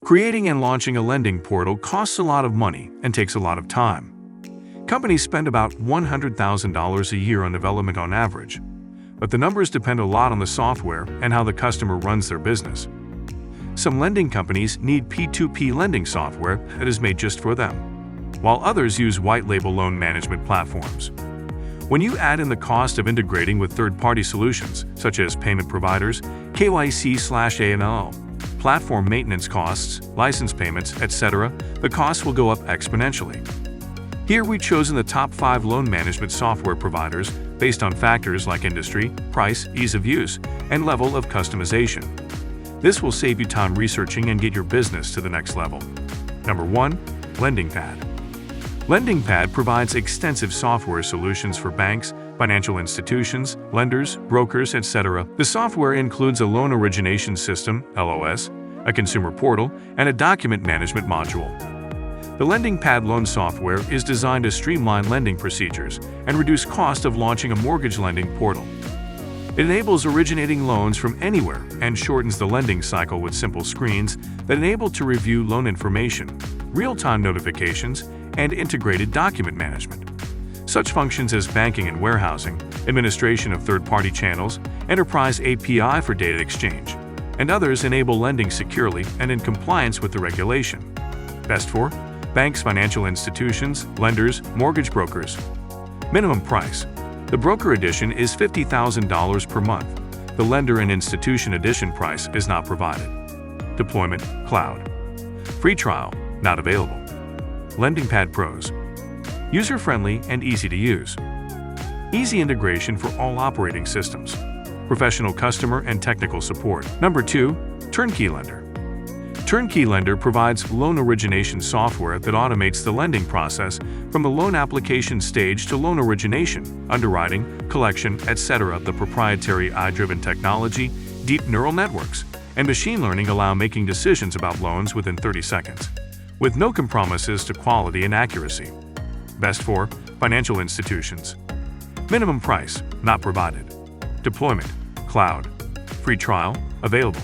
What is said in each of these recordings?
Creating and launching a lending portal costs a lot of money and takes a lot of time. Companies spend about $100,000 a year on development on average, but the numbers depend a lot on the software and how the customer runs their business. Some lending companies need P2P lending software that is made just for them, while others use white-label loan management platforms. When you add in the cost of integrating with third-party solutions, such as payment providers, KYC/AML, platform maintenance costs, license payments, etc., the costs will go up exponentially. Here we've chosen the top 5 loan management software providers based on factors like industry, price, ease of use, and level of customization. This will save you time researching and get your business to the next level. Number 1. LendingPad. LendingPad provides extensive software solutions for banks, financial institutions, lenders, brokers, etc. The software includes a loan origination system, LOS, a consumer portal, and a document management module. The LendingPad loan software is designed to streamline lending procedures and reduce cost of launching a mortgage lending portal. It enables originating loans from anywhere and shortens the lending cycle with simple screens that enable to review loan information, real-time notifications, and integrated document management. Such functions as banking and warehousing, administration of third-party channels, enterprise API for data exchange, and others enable lending securely and in compliance with the regulation. Best for banks, financial institutions, lenders, mortgage brokers. Minimum price. The broker edition is $50,000 per month. The lender and institution edition price is not provided. Deployment, cloud. Free trial, not available. LendingPad Pros. User-friendly and easy to use. Easy integration for all operating systems. Professional customer and technical support. Number 2. Turnkey Lender. Turnkey Lender provides loan origination software that automates the lending process from the loan application stage to loan origination, underwriting, collection, etc. The proprietary AI-driven technology, deep neural networks, and machine learning allow making decisions about loans within 30 seconds, with no compromises to quality and accuracy. Best for financial institutions. Minimum price, not provided. Deployment, cloud. Free trial, available.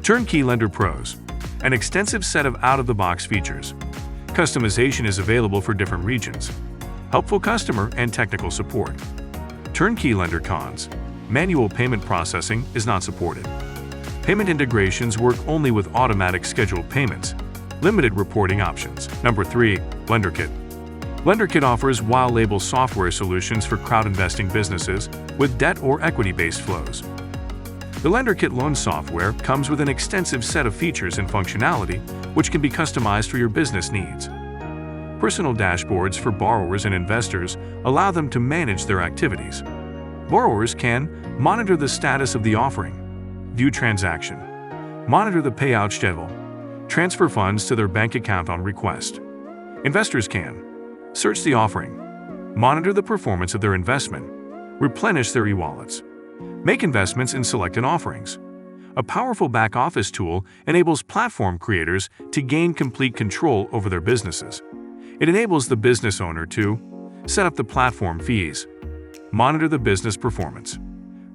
Turnkey Lender Pros. An extensive set of out-of-the-box features. Customization is available for different regions. Helpful customer and technical support. Turnkey Lender Cons. Manual payment processing is not supported. Payment integrations work only with automatic scheduled payments. Limited reporting options. Number 3. LenderKit. LenderKit offers white-label software solutions for crowd investing businesses with debt or equity-based flows. The LenderKit loan software comes with an extensive set of features and functionality which can be customized for your business needs. Personal dashboards for borrowers and investors allow them to manage their activities. Borrowers can monitor the status of the offering, view transaction, monitor the payout schedule, transfer funds to their bank account on request. Investors can search the offering, monitor the performance of their investment, replenish their e-wallets, make investments in selected offerings. A powerful back-office tool enables platform creators to gain complete control over their businesses. It enables the business owner to set up the platform fees, monitor the business performance,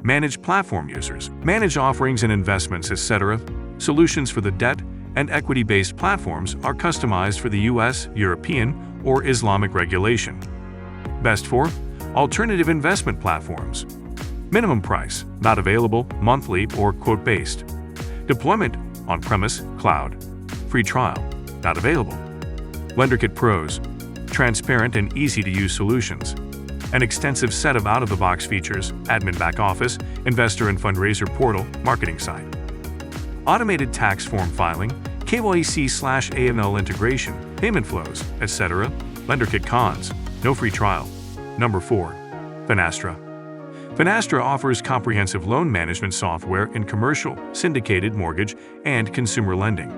manage platform users, manage offerings and investments, etc. Solutions for the debt and equity-based platforms are customized for the US, European, or Islamic regulation. Best for alternative investment platforms. Minimum price, not available, monthly or quote-based. Deployment, on-premise, cloud. Free trial, not available. LenderKit Pros, transparent and easy-to-use solutions. An extensive set of out-of-the-box features, admin back office, investor and fundraiser portal, marketing site. Automated tax form filing, KYC/AML integration, payment flows, etc. LenderKit Cons, no free trial. Number 4. Finastra. Finastra offers comprehensive loan management software in commercial, syndicated mortgage, and consumer lending.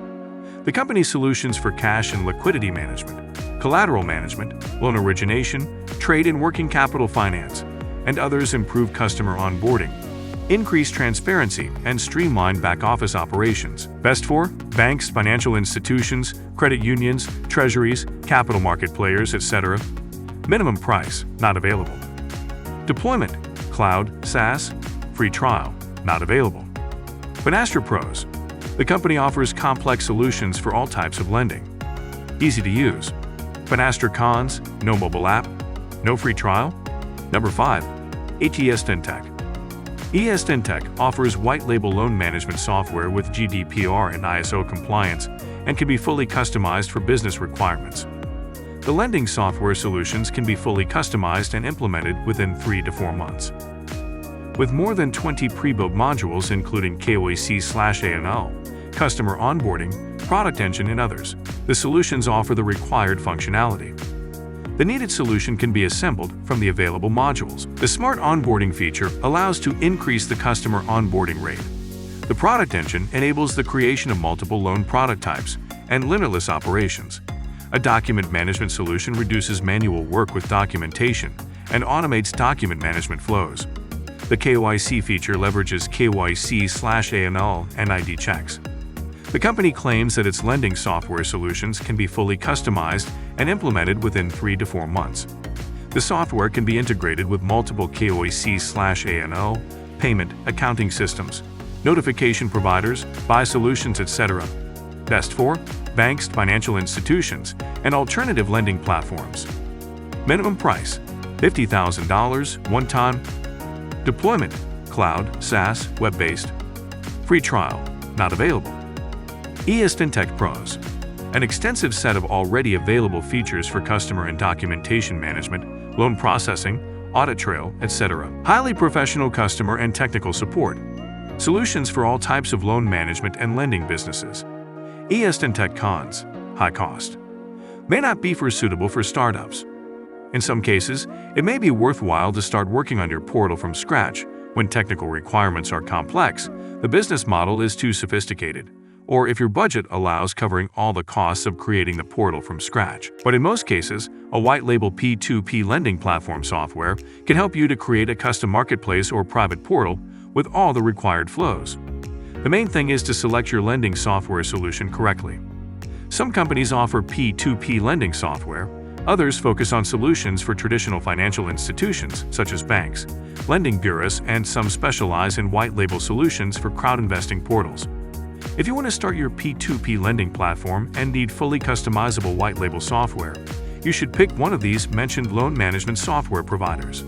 The company's solutions for cash and liquidity management, collateral management, loan origination, trade and working capital finance, and others improve customer onboarding, increase transparency, and streamline back-office operations. Best for banks, financial institutions, credit unions, treasuries, capital market players, etc. Minimum price, not available. Deployment, cloud, SaaS, free trial, not available. Finastra Pros. The company offers complex solutions for all types of lending. Easy to use. But cons: no mobile app, no free trial. Number 5. ESTintech. ESTintech offers white-label loan management software with GDPR and ISO compliance and can be fully customized for business requirements. The lending software solutions can be fully customized and implemented within 3 to 4 months. With more than 20 pre-built modules including KYC/AML, customer onboarding, product engine, and others, the solutions offer the required functionality. The needed solution can be assembled from the available modules. The Smart Onboarding feature allows to increase the customer onboarding rate. The product engine enables the creation of multiple loan product types and limitless operations. A document management solution reduces manual work with documentation and automates document management flows. The KYC feature leverages KYC/AML and ID checks. The company claims that its lending software solutions can be fully customized and implemented within 3 to 4 months. The software can be integrated with multiple KYC/AML, payment, accounting systems, notification providers, buy solutions, etc. Best for banks, financial institutions, and alternative lending platforms. Minimum price: $50,000, one-time. Deployment: cloud, SaaS, web-based. Free trial: not available. ESTintech Pros: an extensive set of already available features for customer and documentation management, loan processing, audit trail, etc. Highly professional customer and technical support. Solutions for all types of loan management and lending businesses. ESTintech cons: high cost. May not be suitable for startups. In some cases, it may be worthwhile to start working on your portal from scratch when technical requirements are complex, the business model is too sophisticated, or if your budget allows covering all the costs of creating the portal from scratch. But in most cases, a white-label P2P lending platform software can help you to create a custom marketplace or private portal with all the required flows. The main thing is to select your lending software solution correctly. Some companies offer P2P lending software. Others focus on solutions for traditional financial institutions, such as banks, lending bureaus, and some specialize in white-label solutions for crowd investing portals. If you want to start your P2P lending platform and need fully customizable white-label software, you should pick one of these mentioned loan management software providers.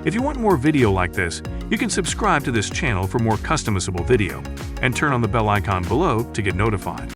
If you want more video like this, you can subscribe to this channel for more customizable video and turn on the bell icon below to get notified.